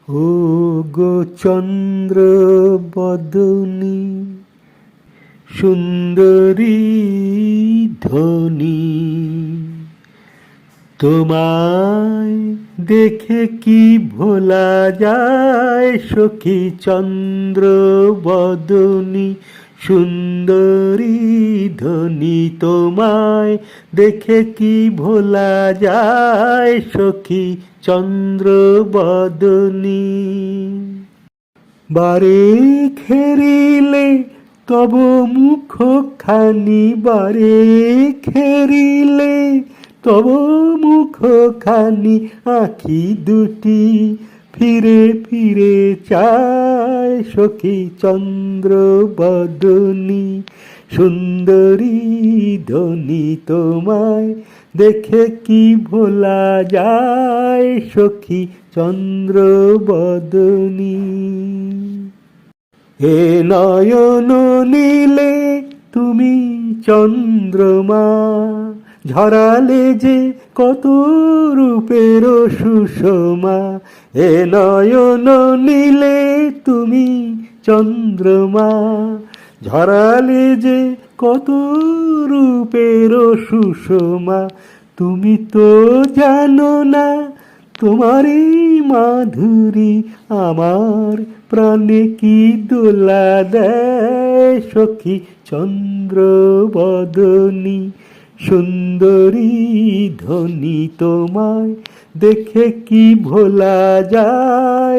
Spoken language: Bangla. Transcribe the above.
ও গো চন্দ্র বদনী সুন্দরী ধ্বনি, তোমায় দেখে কি ভোলা যায় সখী চন্দ্র বদনী সুন্দরী ধ্বনি, তোমায় দেখে কি ভোলা যায় সখী চন্দ্র বদনী। বারে খেরিলে তব মুখখানি, বারে খেরিলে তব মুখখানি, আঁখি দুটি ফিরে ফিরে চায় সখী চন্দ্র বদনী সুন্দরী ধ্বনি, তোমায় দেখে কি ভোলা যায় সখী চন্দ্র বদনী। হে নয়ন নীলে তুমি চন্দ্রমা, ঝরালে যে কত রূপের সুষমা। হে নয়ন নীলে তুমি চন্দ্রমা, ঝরালে যে কত রূপের সুষমা। তুমি তো জানো না তোমারই মাধুরী আমার প্রাণে কি দোলা দেয় সখী চন্দ্র বদনী সুন্দরী ধ্বনি, তোমায় দেখে কি ভোলা যায়।